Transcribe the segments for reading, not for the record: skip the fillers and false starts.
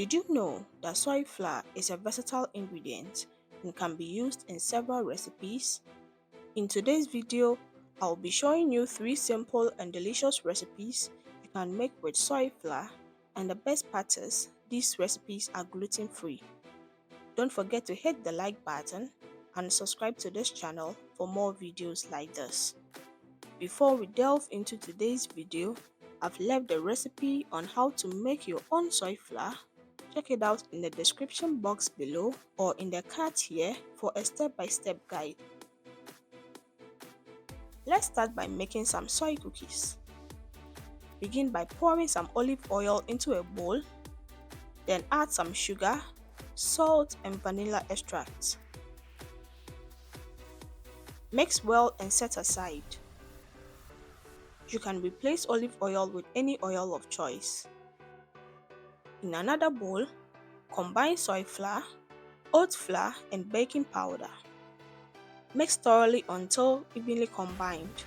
Did you know that soy flour is a versatile ingredient and can be used in several recipes? In today's video, I'll be showing you 3 simple and delicious recipes you can make with soy flour, and the best part is, these recipes are gluten-free. Don't forget to hit the like button and subscribe to this channel for more videos like this. Before we delve into today's video, I've left a recipe on how to make your own soy flour. Check it out in the description box below or in the card here for a step-by-step guide. Let's start by making some soy cookies. Begin by pouring some olive oil into a bowl, then add some sugar, salt and vanilla extract. Mix well and set aside. You can replace olive oil with any oil of choice. In another bowl, combine soy flour, oat flour and baking powder. Mix thoroughly until evenly combined.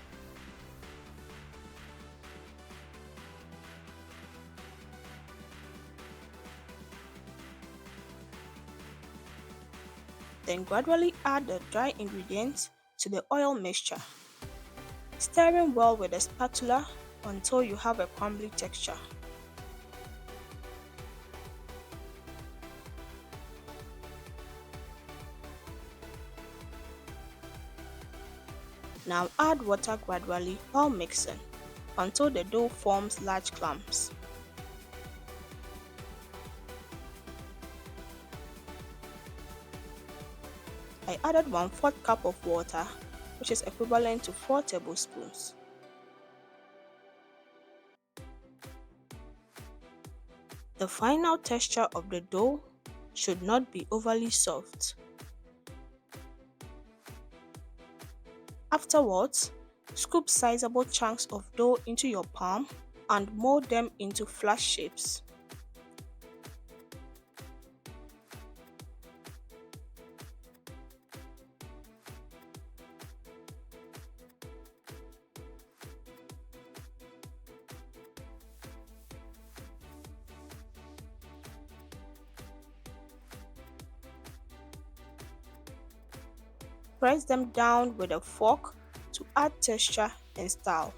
Then gradually add the dry ingredients to the oil mixture, stirring well with a spatula until you have a crumbly texture. Now add water gradually while mixing until the dough forms large clumps. I added 1/4 cup of water, which is equivalent to 4 tablespoons. The final texture of the dough should not be overly soft. Afterwards, scoop sizable chunks of dough into your palm and mold them into flat shapes. Press them down with a fork to add texture and style.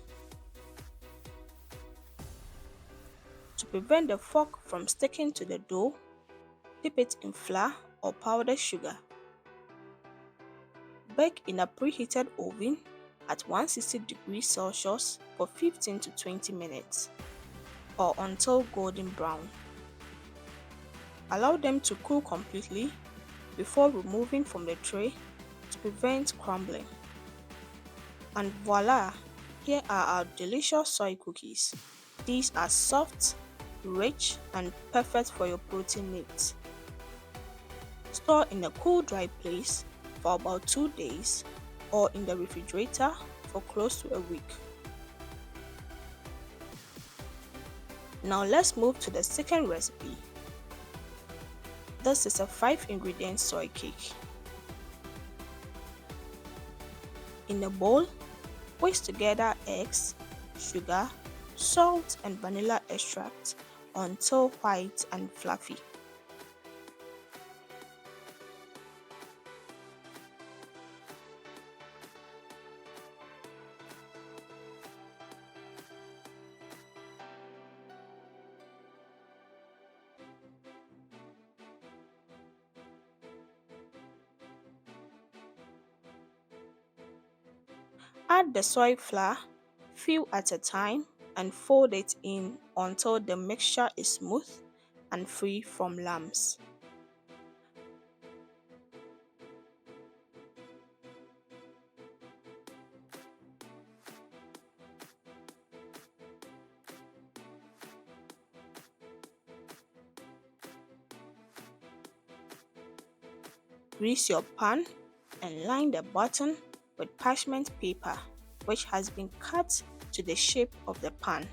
To prevent the fork from sticking to the dough, dip it in flour or powdered sugar. Bake in a preheated oven at 160 degrees Celsius for 15 to 20 minutes or until golden brown. Allow them to cool completely before removing from the tray to prevent crumbling. And voila! Here are our delicious soy cookies. These are soft, rich and perfect for your protein needs. Store in a cool, dry place for about 2 days or in the refrigerator for close to a week. Now let's move to the second recipe. This is a 5-ingredient soy cake. In a bowl, whisk together eggs, sugar, salt and vanilla extract until white and fluffy. Add the soy flour, few at a time, and fold it in until the mixture is smooth and free from lumps. Grease your pan and line the bottom with parchment paper, which has been cut to the shape of the pan.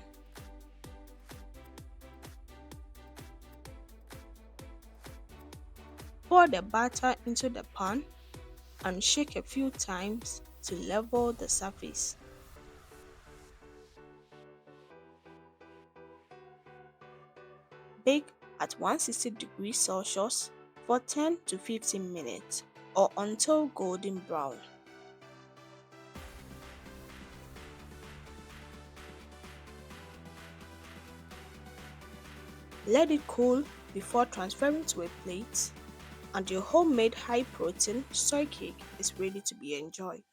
Pour the batter into the pan and shake a few times to level the surface. Bake at 160 degrees Celsius for 10 to 15 minutes or until golden brown. Let it cool before transferring to a plate, and your homemade high-protein soy cake is ready to be enjoyed.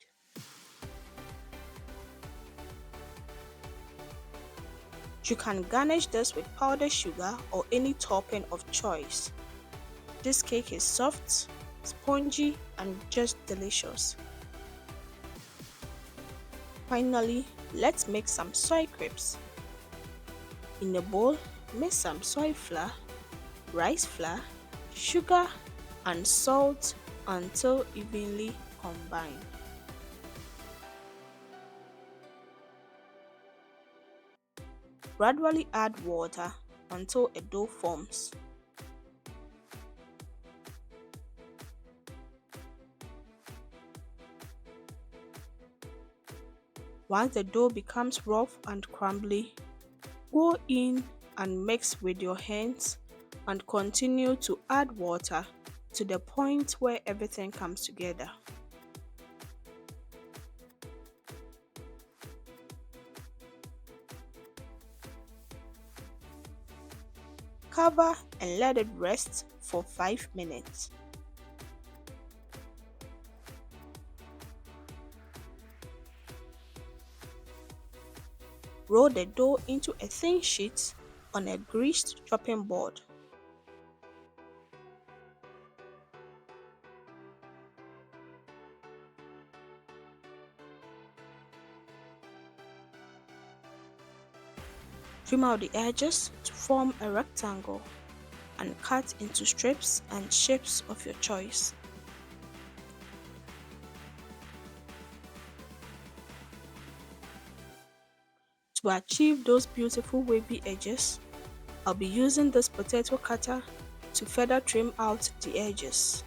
You can garnish this with powdered sugar or any topping of choice. This cake is soft, spongy, and just delicious. Finally, let's make some soy crepes. In a bowl, mix some soy flour, rice flour, sugar, and salt until evenly combined. Gradually add water until a dough forms. Once the dough becomes rough and crumbly, go in and mix with your hands and continue to add water to the point where everything comes together. Cover and let it rest for 5 minutes. Roll the dough into a thin sheet on a greased chopping board. Trim out the edges to form a rectangle and cut into strips and shapes of your choice. To achieve those beautiful wavy edges, I'll be using this potato cutter to further trim out the edges.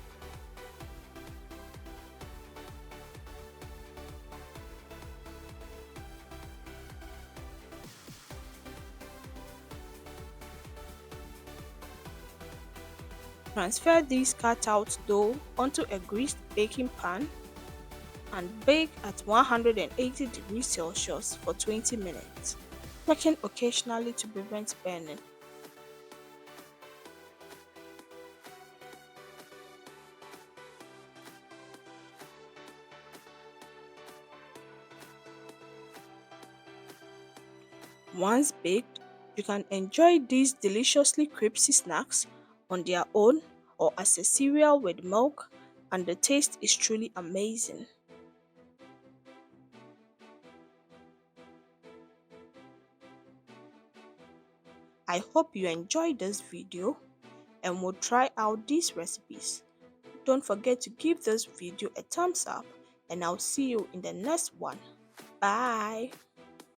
Transfer this cut out dough onto a greased baking pan and bake at 180 degrees Celsius for 20 minutes, checking occasionally to prevent burning. Once baked, you can enjoy these deliciously crispy snacks on their own or as a cereal with milk, and the taste is truly amazing. I hope you enjoyed this video and will try out these recipes. Don't forget to give this video a thumbs up, and I'll see you in the next one. Bye!